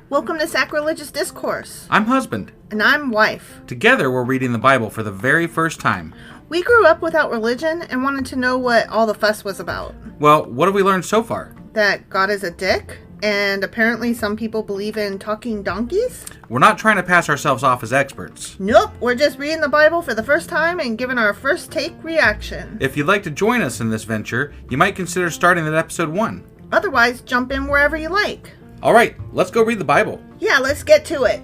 Welcome to Sacrilegious Discourse. I'm husband. And I'm wife. Together, we're reading the Bible for the very first time. We grew up without religion and wanted to know what all the fuss was about. Well, what have we learned so far? That God is a dick, and apparently some people believe in talking donkeys. We're not trying to pass ourselves off as experts. Nope, we're just reading the Bible for the first time and giving our first take reaction. If you'd like to join us in this venture, you might consider starting at episode 1. Otherwise, jump in wherever you like. All right, let's go read the Bible. Yeah, let's get to it.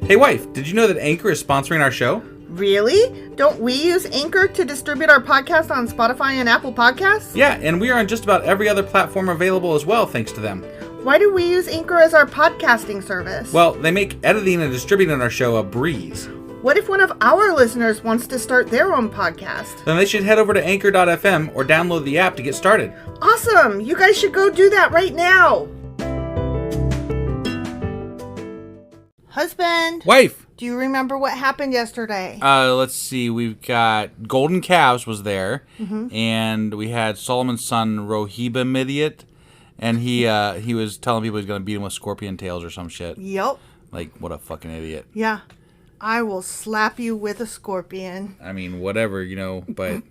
Hey wife, did you know that Anchor is sponsoring our show? Really? Don't we use Anchor to distribute our podcast on Spotify and Apple Podcasts? Yeah, and we are on just about every other platform available as well, thanks to them. Why do we use Anchor as our podcasting service? Well, they make editing and distributing our show a breeze. What if one of our listeners wants to start their own podcast? Then they should head over to anchor.fm or download the app to get started. Awesome! You guys should go do that right now! Husband! Wife! Do you remember what happened yesterday? Let's see. We've got Golden Calves was there, and we had Solomon's son Rohibam idiot, and he was telling people he's going to beat him with scorpion tails or some shit. Yep. Like, what a fucking idiot. Yeah. I will slap you with a scorpion. I mean, whatever, but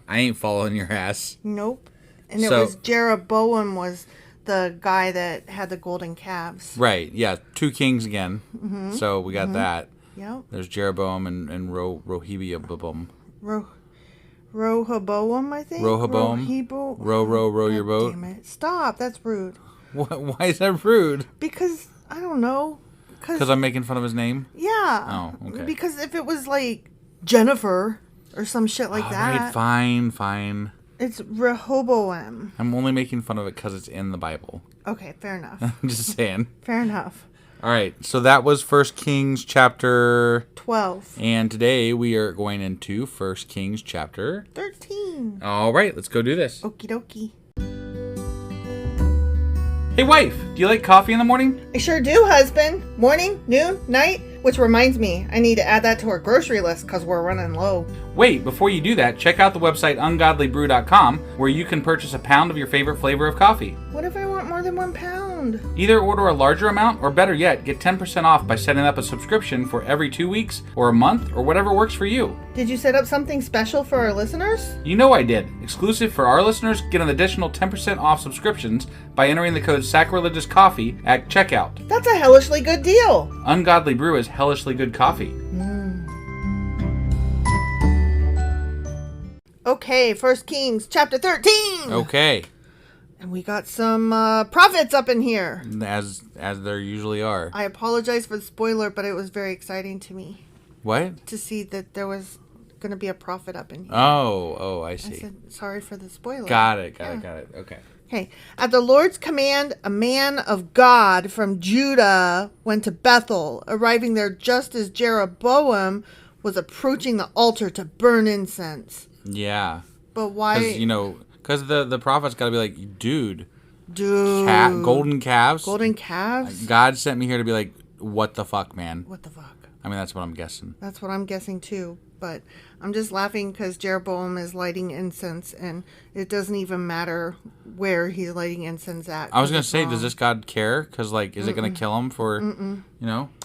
I ain't following your ass. Nope. And it was Jeroboam was the guy that had the golden calves. Right, yeah. 2 kings again. Mm-hmm. So we got that. Yep. There's Jeroboam and Rohibam. Rehoboam, I think? Rehoboam. Row your boat. Damn it. Stop. That's rude. Why is that rude? Because, I don't know. Because I'm making fun of his name? Yeah. Oh, okay. Because if it was like Jennifer or some shit like that. Right, fine. It's Rehoboam. I'm only making fun of it because it's in the Bible. Okay, fair enough. I'm just saying. Fair enough. All right, so that was 1 Kings chapter 12. And today we are going into 1 Kings chapter 13. All right, let's go do this. Okie dokie. Hey wife, do you like coffee in the morning? I sure do, husband. Morning, noon, night. Which reminds me, I need to add that to our grocery list because we're running low. Wait, before you do that, check out the website ungodlybrew.com where you can purchase a pound of your favorite flavor of coffee. What if I want more than 1 pound? Either order a larger amount or better yet, get 10% off by setting up a subscription for every 2 weeks or a month or whatever works for you. Did you set up something special for our listeners? You know I did. Exclusive for our listeners, get an additional 10% off subscriptions by entering the code SACRILEGIOUSCOFFEE at checkout. That's a hellishly good deal. Ungodly Brew is hellishly good coffee. Okay, 1 Kings chapter 13. Okay. And we got some prophets up in here. As there usually are. I apologize for the spoiler, but it was very exciting to me. What? To see that there was going to be a prophet up in here. Oh, I see. I said, sorry for the spoiler. Got it. Okay. Okay. At the Lord's command, a man of God from Judah went to Bethel, arriving there just as Jeroboam was approaching the altar to burn incense. Yeah. But why? Because the prophet's got to be like, dude. Golden calves? Golden calves? God sent me here to be like, what the fuck, man? What the fuck? I mean, that's what I'm guessing. That's what I'm guessing, too. But I'm just laughing because Jeroboam is lighting incense, and it doesn't even matter where he's lighting incense at. I was going to say, does this God care? Because, is it going to kill him for,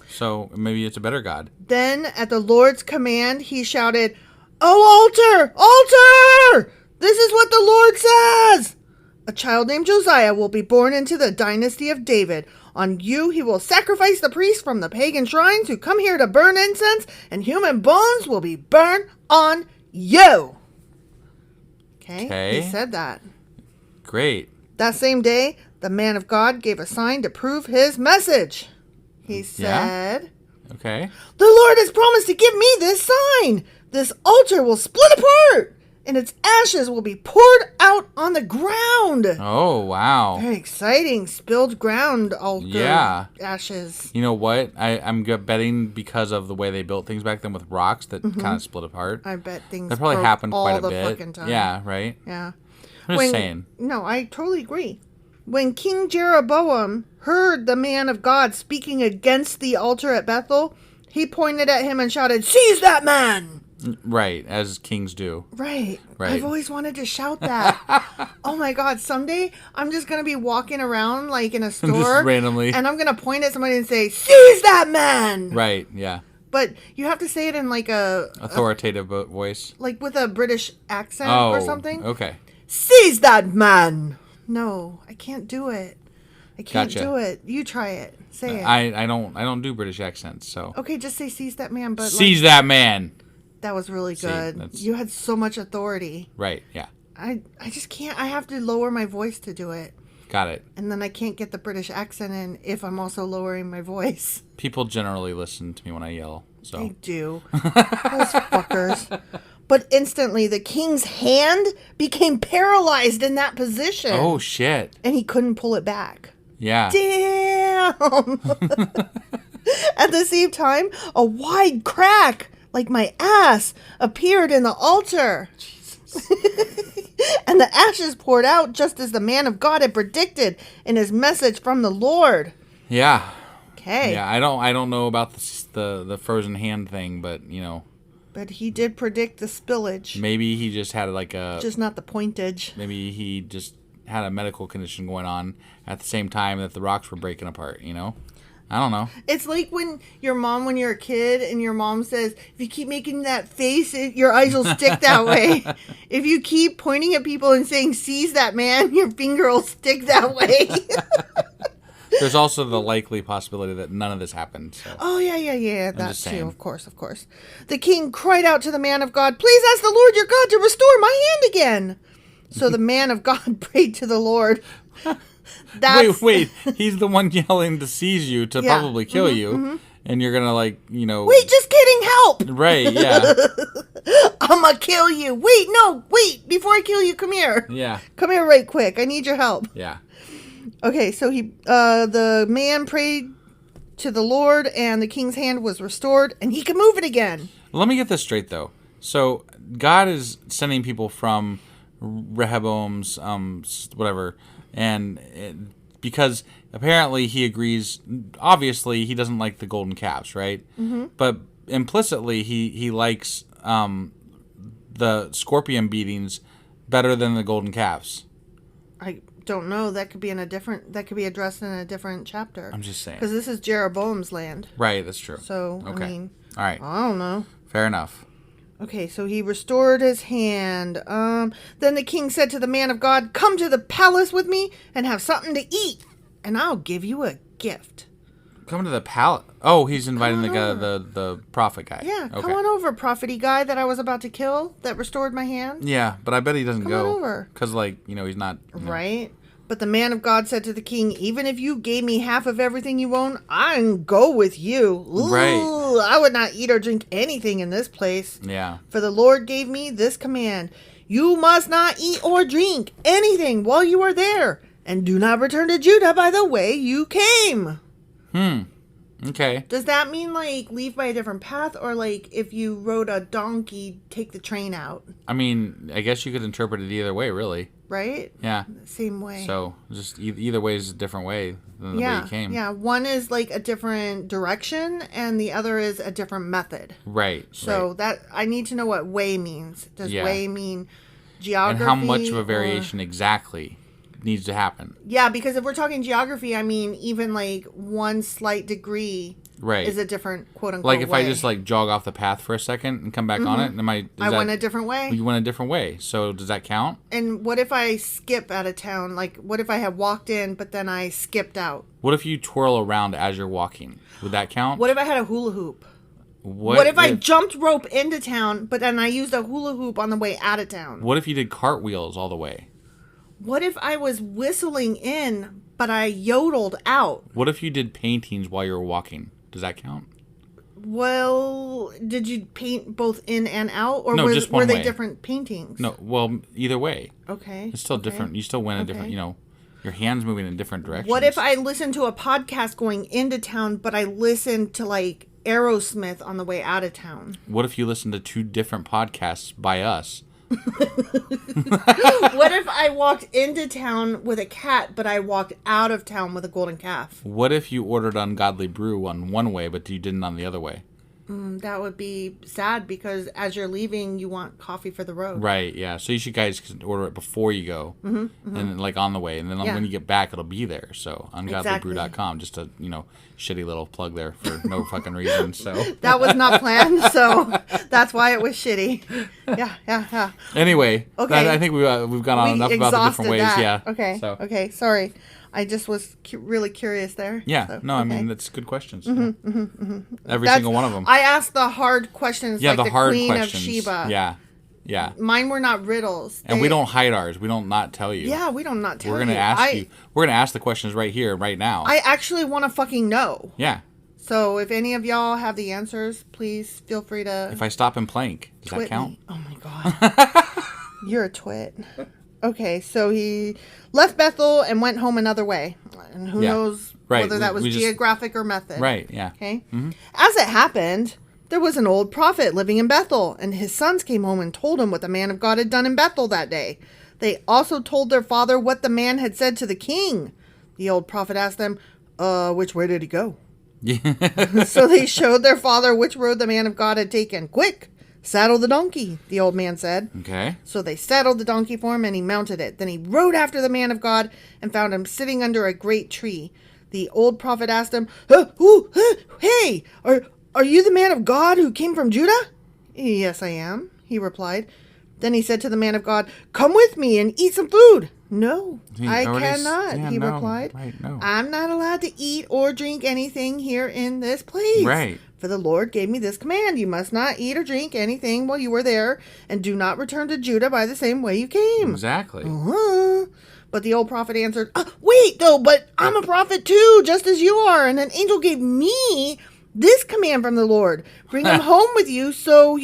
So maybe it's a better God. Then, at the Lord's command, he shouted, "Oh, altar! Altar! This is what the Lord says! A child named Josiah will be born into the dynasty of David. On you he will sacrifice the priests from the pagan shrines who come here to burn incense, and human bones will be burned on you." Okay. He said that. Great. That same day, the man of God gave a sign to prove his message. He said, Okay. "The Lord has promised to give me this sign. This altar will split apart, and its ashes will be poured out on the ground." Oh, wow. Very exciting. Spilled ground altar ashes. You know what? I'm betting because of the way they built things back then with rocks that kind of split apart. I bet things that probably happened quite a bit. Fucking time. Yeah, right? Yeah. I'm just saying. No, I totally agree. When King Jeroboam heard the man of God speaking against the altar at Bethel, He pointed at him and shouted, "Seize that man!" Right, as kings do. Right. Right. I've always wanted to shout that. Oh my God. Someday I'm just going to be walking around like in a store. Just randomly. And I'm going to point at somebody and say, "Seize that man!" Right, yeah. But you have to say it in like a... Authoritative voice. like with a British accent Oh, or something. okay. "Seize that man!" No, I can't do it. I can't Gotcha. do it. You try it. Say it. I don't do British accents, so. Okay, just say "seize that man." But Seize that man! that was really good. that's- You had so much authority. Right, yeah. I just can't. I have to lower my voice to do it. Got it. And then I can't get the British accent in if I'm also lowering my voice. People generally listen to me when I yell, so. They do. Those fuckers. But instantly, the king's hand became paralyzed in that position. Oh, shit. And he couldn't pull it back. Yeah. Damn! At the same time, a wide crack, like my ass, appeared in the altar. And the ashes poured out just as the man of God had predicted in his message from the Lord. Yeah. Okay. Yeah, I don't know about the frozen hand thing, but, But he did predict the spillage. maybe he just had like Just not the pointage. maybe he just had a medical condition going on at the same time that the rocks were breaking apart, I don't know. It's like when you're a kid and your mom says, if you keep making that face, your eyes will stick that way. If you keep pointing at people and saying, "Seize that man," your finger will stick that way. There's also the likely possibility that none of this happened. So. Oh, yeah. That just too, saying. of course. The king cried out to the man of God, "Please ask the Lord your God to restore my hand again." So the man of God prayed to the Lord. Wait. He's the one yelling to seize you to Yeah. probably kill you. And you're going to Wait, just kidding, help! Right, yeah. I'm gonna kill you. Wait, before I kill you, come here. Yeah. Come here right quick. I need your help. Yeah. Okay, so the man prayed to the Lord, and the king's hand was restored, and he could move it again. Let me get this straight, though. So God is sending people from Rehoboam's, whatever, and because apparently he agrees, obviously he doesn't like the golden calves, right? Mm-hmm. But implicitly he likes the scorpion beatings better than the golden calves. I don't know. That could be addressed in a different chapter. I'm just saying. Because this is Jeroboam's land. Right, that's true. So, okay. I mean, all right. I don't know. Fair enough. Okay, so he restored his hand. Then the king said to the man of God, "Come to the palace with me and have something to eat, and I'll give you a gift." Come to the palace. Oh, he's inviting the guy, the prophet guy. Yeah, okay. come on over, prophety guy that I was about to kill that restored my hand. Yeah, but I bet he doesn't Come go. on over. Because, he's not... Right? But the man of God said to the king, "Even if you gave me half of everything you own, I'd go with you." Ooh, Right. I would not eat or drink anything in this place. Yeah. For the Lord gave me this command: "You must not eat or drink anything while you are there, and do not return to Judah by the way you came." Okay. Does that mean, leave by a different path, or, if you rode a donkey, take the train out? I mean, I guess you could interpret it either way, really. Right? Yeah. Same way. So, just either way is a different way than the way you came. Yeah, one is, a different direction, and the other is a different method. Right. So, right. that I need to know what way means. Does Yeah. way mean geography? And how much of a variation exactly needs to happen. Yeah, because if we're talking geography, I mean, even, one slight degree Right. is a different quote-unquote Like if way. I just jog off the path for a second and come back on it, I went a different way. You went a different way. So does that count? And what if I skip out of town? What if I had walked in, but then I skipped out? What if you twirl around as you're walking? Would that count? What if I had a hula hoop? What if I jumped rope into town, but then I used a hula hoop on the way out of town? What if you did cartwheels all the way? What if I was whistling in, but I yodeled out? What if you did paintings while you were walking? Does that count? Well, did you paint both in and out, or No, just one were they way. different paintings? No, well, either way. Okay. It's still okay. different. You still went a different, your hands moving in different directions. What if I listened to a podcast going into town, but I listened to Aerosmith on the way out of town? What if you listened to two different podcasts by us? What if I walked into town with a cat, but I walked out of town with a golden calf? What if you ordered ungodly brew on one way, but you didn't on the other way? That would be sad because as you're leaving, you want coffee for the road. Right, yeah. So you guys order it before you go, and like on the way, and then when you get back, it'll be there. So ungodlybrew.com, just a shitty little plug there for no fucking reason. So that was not planned, so that's why it was shitty. Yeah. Anyway, okay. I think we've gone on enough about the different ways. That. Yeah. Okay. So. Okay. Sorry, I just was really curious there. Yeah. So, no, okay. I mean that's good questions. Every single one of them. I asked the hard questions. Yeah, like the hard Queen questions. of Sheba. Yeah. Mine were not riddles. And we don't hide ours. We don't not tell you. Yeah, we don't not tell you. We're gonna ask you. We're gonna ask the questions right here, right now. I actually want to fucking know. Yeah. So if any of y'all have the answers, please feel free to. If I stop and plank, does that count? Me. Oh my god. You're a twit. Okay, so he left Bethel and went home another way. And who knows whether that was geographic or method. Right, yeah. Okay. As it happened, there was an old prophet living in Bethel, and his sons came home and told him what the man of God had done in Bethel that day. They also told their father what the man had said to the king. The old prophet asked them, which way did he go? So they showed their father which road the man of God had taken. Quick, saddle the donkey, the old man said. Okay. So they saddled the donkey for him and he mounted it. Then he rode after the man of God and found him sitting under a great tree. The old prophet asked him, hey, are you the man of God who came from Judah? Yes, I am, he replied. Then he said to the man of God, come with me and eat some food. No, I cannot, he replied. Right, no. I'm not allowed to eat or drink anything here in this place. Right. For the Lord gave me this command. You must not eat or drink anything while you were there, and do not return to Judah by the same way you came. Exactly. But the old prophet answered, wait, though, but I'm a prophet too, just as you are. And an angel gave me this command from the Lord. Bring him home with you so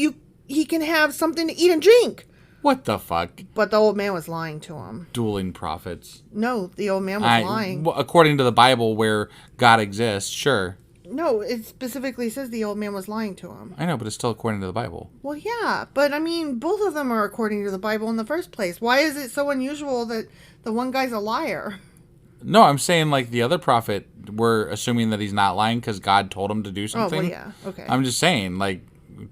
he can have something to eat and drink. What the fuck? But the old man was lying to him. Dueling prophets. No, the old man was lying. Well, according to the Bible where God exists, sure. No, it specifically says the old man was lying to him. I know, but it's still according to the Bible. Well, yeah, but I mean, both of them are according to the Bible in the first place. Why is it so unusual that the one guy's a liar? No, I'm saying like the other prophet, we're assuming that he's not lying because God told him to do something. Oh, well, yeah, okay. I'm just saying, like,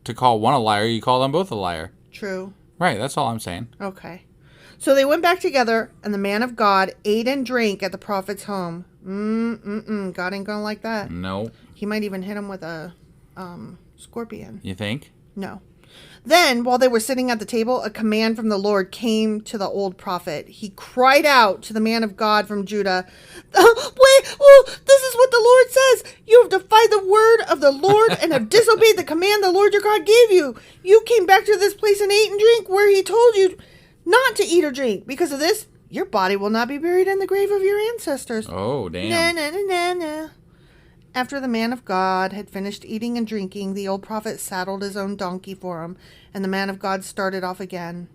to call one a liar, you call them both a liar. True. Right, that's all I'm saying. Okay. So they went back together, and the man of God ate and drank at the prophet's home. God ain't gonna like that. No. He might even hit him with a scorpion. You think? No. Then, while they were sitting at the table, a command from the Lord came to the old prophet. He cried out to the man of God from Judah, this is what the Lord says. You have defied the word of the Lord and have disobeyed the command the Lord your God gave you. You came back to this place and ate and drank where he told you not to eat or drink. Because of this, your body will not be buried in the grave of your ancestors. Oh, damn. Nah. After the man of God had finished eating and drinking, the old prophet saddled his own donkey for him, and the man of God started off again.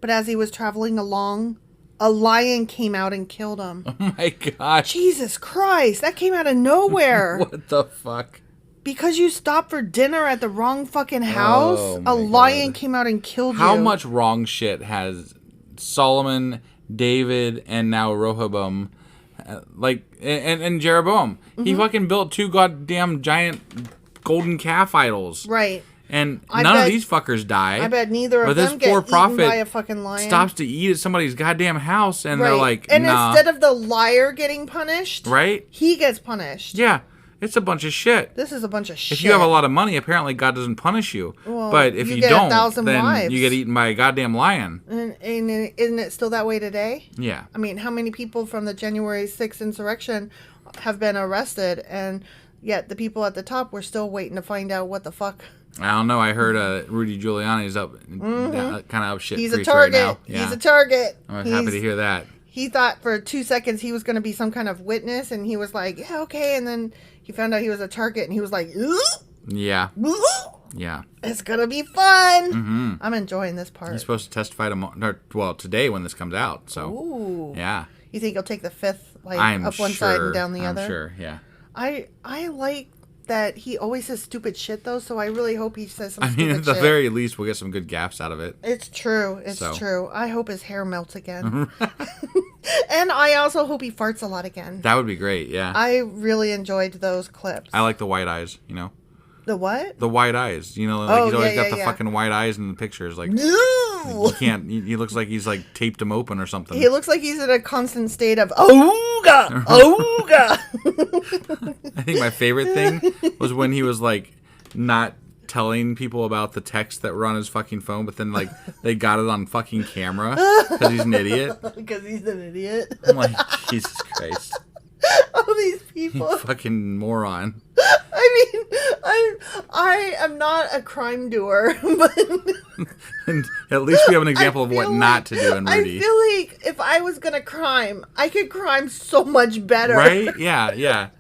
But as he was traveling along, a lion came out and killed him. Oh my gosh. Jesus Christ, that came out of nowhere. What the fuck? Because you stopped for dinner at the wrong fucking house, a lion came out and killed you. How much wrong shit has Solomon, David, and now Rehoboam, and Jeroboam? He fucking built 2 goddamn giant golden calf idols. Right. And none of these fuckers die. I bet neither of them get eaten by a fucking lion. Stops to eat at somebody's goddamn house, and they're like, and nah. instead of the liar getting punished, right? He gets punished. Yeah. It's a bunch of shit. This is a bunch of shit. If you have a lot of money, apparently God doesn't punish you. Well, but if you get don't, 1,000 then wives. you get eaten by a goddamn lion. And isn't it still that way today? Yeah. I mean, how many people from the January 6th insurrection have been arrested, and yet the people at the top were still waiting to find out what the fuck? I don't know. I heard Rudy Giuliani's up, kind of up shit He's creek a target. right now. Yeah. He's a target. I'm happy to hear that. He thought for 2 seconds he was going to be some kind of witness, and he was like, yeah, okay. And then he found out he was a target, and he was like, yeah. Yeah. It's going to be fun. Mm-hmm. I'm enjoying this part. He's supposed to testify today when this comes out. So, ooh. Yeah. You think he'll take the fifth, like, I'm up one sure, side and down the other? I'm sure, yeah. I like that he always says stupid shit, though, so I really hope he says some stupid shit. At the very least, we'll get some good gaps out of it. It's true. It's true. I hope his hair melts again. And I also hope he farts a lot again. That would be great, yeah. I really enjoyed those clips. I like the white eyes, you know? The what? The white eyes. You know, like Oh, he's always yeah, got the yeah. fucking white eyes in the pictures. Like, No! you can't. He looks like he's like taped him open or something. He looks like he's in a constant state of ooga, ooga. I think my favorite thing was when he was like not telling people about the texts that were on his fucking phone, but then like they got it on fucking camera because he's an idiot. Because he's an idiot. I'm like, Jesus Christ. All these people. Fucking moron. I mean, I am not a crime doer, but And at least we have an example of what not to do in Rudy. I feel like if I was gonna crime, I could crime so much better. Right? Yeah, yeah.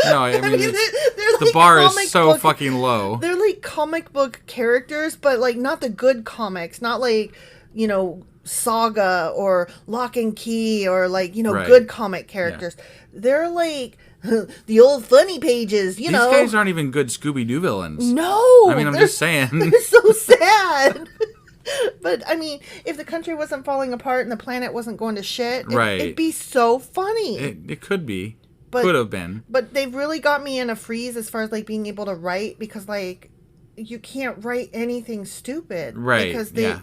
No, I mean, they're the like bar is comic so book- fucking low. They're like comic book characters, but like not the good comics, not like, you know, Saga or Lock and Key or like, you know, Right. good comic characters. They're like the old funny pages, you These know. guys aren't even good Scooby-Doo villains. No. I mean, I'm just saying. They're so sad. But I mean, if the country wasn't falling apart and the planet wasn't going to shit, Right. it'd be so funny. It could be. But- Could have been. But they've really got me in a freeze as far as like being able to write, because like you can't write anything stupid. Right, Because yeah.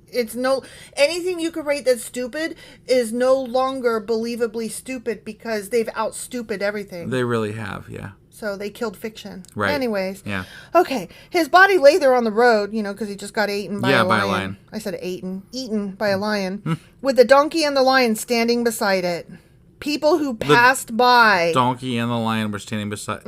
it's no anything you could write that's stupid is no longer believably stupid because they've outstupid everything. They really have, yeah. So they killed fiction. Right. Anyways. Yeah. Okay. His body lay there on the road, you know, because he just got eaten by Yeah, a lion. by a lion. I said eaten by a lion. With the donkey and the lion standing beside it. People who passed by. Donkey and the lion were standing beside.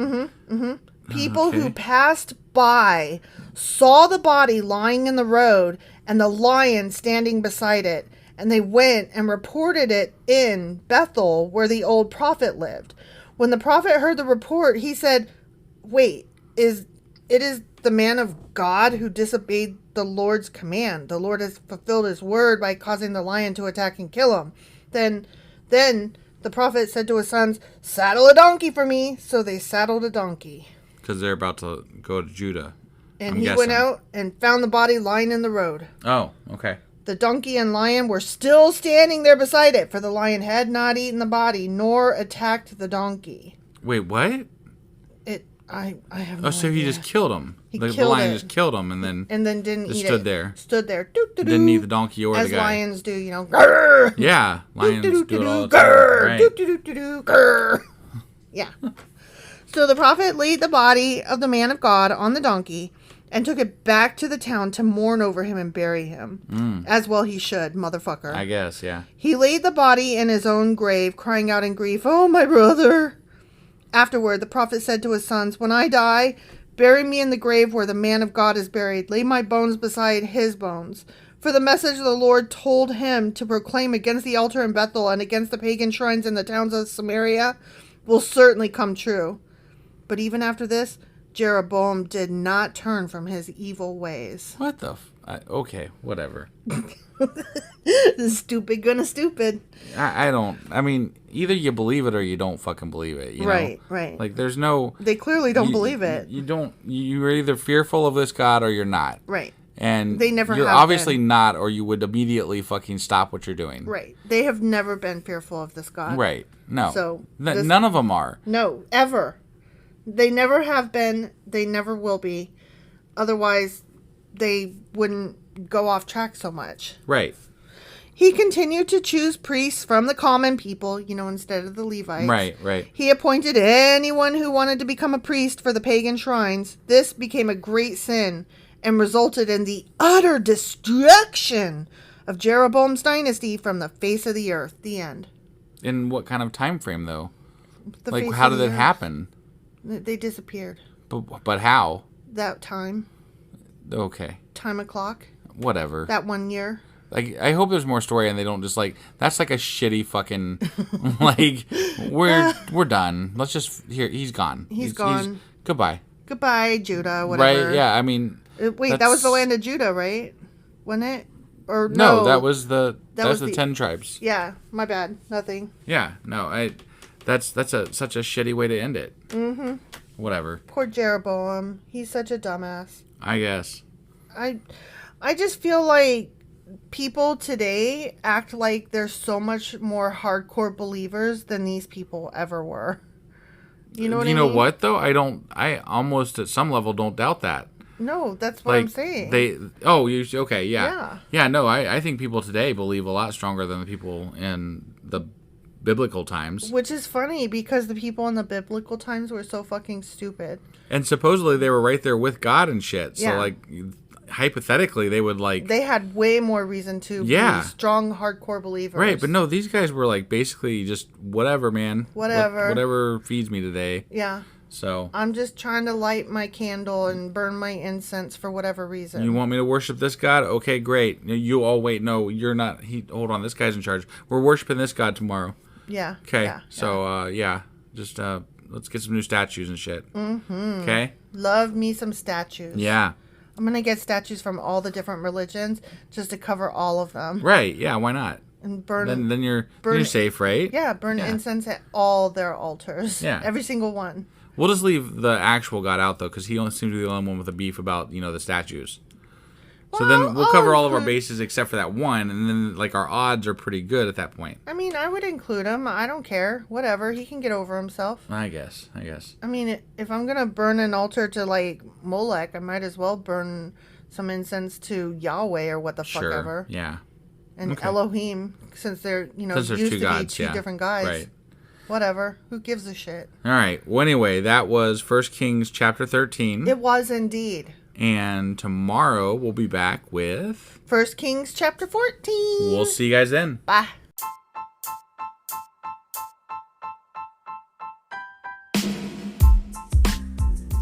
People who Okay. passed by saw the body lying in the road and the lion standing beside it. And they went and reported it in Bethel, where the old prophet lived. When the prophet heard the report, he said, "Wait, it is the man of God who disobeyed the Lord's command. The Lord has fulfilled his word by causing the lion to attack and kill him." Then the prophet said to his sons, "Saddle a donkey for me." So they saddled a donkey. Because they're about to go to Judah. And I'm he guessing. went out and found the body lying in the road. Oh, okay. The donkey and lion were still standing there beside it, for the lion had not eaten the body, nor attacked the donkey. Wait, what? I have no Oh, so he idea. just killed him. He The killed lion it. just killed him and then And then didn't just eat stood it. there. Stood there. Doo-doo-doo. Didn't eat the donkey or As the guy. lions do, you know. Grrr. Yeah, lions do it all Doo-doo-doo-doo. the time. Grrr. Right. Doo-doo-doo-doo. Grrr. Yeah. So the prophet laid the body of the man of God on the donkey and took it back to the town to mourn over him and bury him. As well he should, motherfucker. I guess, yeah. He laid the body in his own grave, crying out in grief, "Oh, my brother." Afterward, the prophet said to his sons, "When I die, bury me in the grave where the man of God is buried. Lay my bones beside his bones." For the message the Lord told him to proclaim against the altar in Bethel and against the pagan shrines in the towns of Samaria will certainly come true. But even after this, Jeroboam did not turn from his evil ways. What the okay, whatever. Stupid gonna stupid. I don't, I mean, either you believe it or you don't fucking believe it, you know? Right, right. Like, there's no... They clearly don't you- believe it. You're either fearful of this God or you're not. Right. And They never you're have obviously been. not, or you would immediately fucking stop what you're doing. Right. They have never been fearful of this God. Right. No. So, None of them are. No, ever. They never have been. They never will be. Otherwise, they wouldn't go off track so much. Right. He continued to choose priests from the common people, you know, instead of the Levites. Right. He appointed anyone who wanted to become a priest for the pagan shrines. This became a great sin and resulted in the utter destruction of Jeroboam's dynasty from the face of the earth. The end. In what kind of time frame, though? The Like, face how of did the it earth. happen? They disappeared. But how? That time. Okay. Time o'clock. Whatever. That 1 year. Like, I hope there's more story and they don't just like, that's like a shitty fucking, like, we're done. Let's just, he's gone. He's gone. Goodbye. Goodbye, Judah, whatever. Right? Yeah, I mean. Wait, that was the land of Judah, right? Wasn't it? Or No, that was the, was the the 10 tribes. Yeah, my bad. Nothing. Yeah, no, that's such a shitty way to end it. Mm-hmm. Whatever. Poor Jeroboam. He's such a dumbass. I guess. I just feel like people today act like they're so much more hardcore believers than these people ever were. You know what I You mean? know what though? I almost at some level don't doubt that. No, that's what I'm saying. Okay, yeah. Yeah. Yeah, no, I think people today believe a lot stronger than the people in the biblical times. Which is funny because the people in the biblical times were so fucking stupid. And supposedly they were right there with God and shit. So, Yeah. like, hypothetically, they would, like... They had way more reason to be strong, hardcore believers. Right, but no, these guys were, like, basically just whatever, man. Whatever. Whatever feeds me today. Yeah. So... I'm just trying to light my candle and burn my incense for whatever reason. You want me to worship this God? Okay, great. You all wait. No, you're not. Hold on, this guy's in charge. We're worshiping this God tomorrow. Yeah. Okay, yeah, so, just, let's get some new statues and shit. Mm-hmm. Okay? Love me some statues. Yeah. I'm going to get statues from all the different religions just to cover all of them. Right, yeah, why not? And burn... Then you're safe, right? Yeah, burn incense at all their altars. Yeah. Every single one. We'll just leave the actual God out, though, because he only seems to be the only one with a beef about, the statues. So then we'll cover all of our bases except for that one, and then, like, our odds are pretty good at that point. I mean, I would include him. I don't care. Whatever. He can get over himself. I guess. I mean, if I'm going to burn an altar to, like, Molech, I might as well burn some incense to Yahweh or what the fuck ever. Yeah. And Elohim, since they're, Since there's used two to gods, be two different guys. Right. Whatever. Who gives a shit? All right. Well, anyway, that was 1 Kings chapter 13. It was indeed. And tomorrow we'll be back with 1 Kings chapter 14. We'll see you guys then. Bye.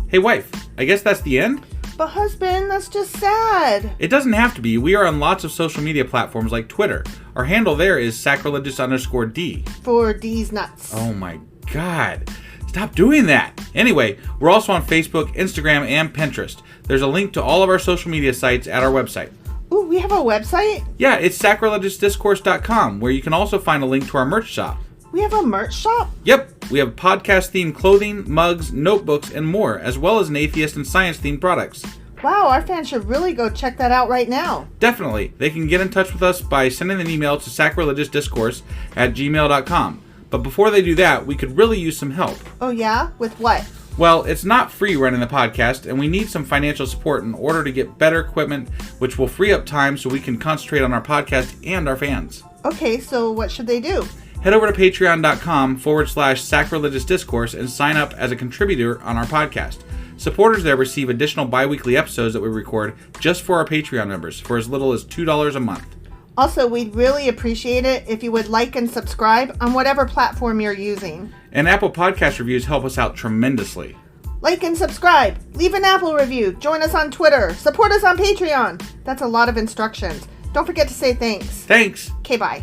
Hey, wife, I guess that's the end? But husband, that's just sad. It doesn't have to be. We are on lots of social media platforms like Twitter. Our handle there is sacrilegious_D. For D's nuts. Oh my God. Stop doing that. Anyway, we're also on Facebook, Instagram, and Pinterest. There's a link to all of our social media sites at our website. Ooh, we have a website? Yeah, it's sacrilegiousdiscourse.com, where you can also find a link to our merch shop. We have a merch shop? Yep, we have podcast-themed clothing, mugs, notebooks, and more, as well as an atheist and science-themed products. Wow, our fans should really go check that out right now. Definitely. They can get in touch with us by sending an email to sacrilegiousdiscourse@gmail.com. But before they do that, we could really use some help. Oh yeah? With what? Well, it's not free running the podcast, and we need some financial support in order to get better equipment, which will free up time so we can concentrate on our podcast and our fans. Okay, so what should they do? Head over to patreon.com/sacrilegiousdiscourse and sign up as a contributor on our podcast. Supporters there receive additional bi-weekly episodes that we record just for our Patreon members for as little as $2 a month. Also, we'd really appreciate it if you would like and subscribe on whatever platform you're using. And Apple Podcast reviews help us out tremendously. Like and subscribe. Leave an Apple review. Join us on Twitter. Support us on Patreon. That's a lot of instructions. Don't forget to say thanks. Thanks. Okay, bye.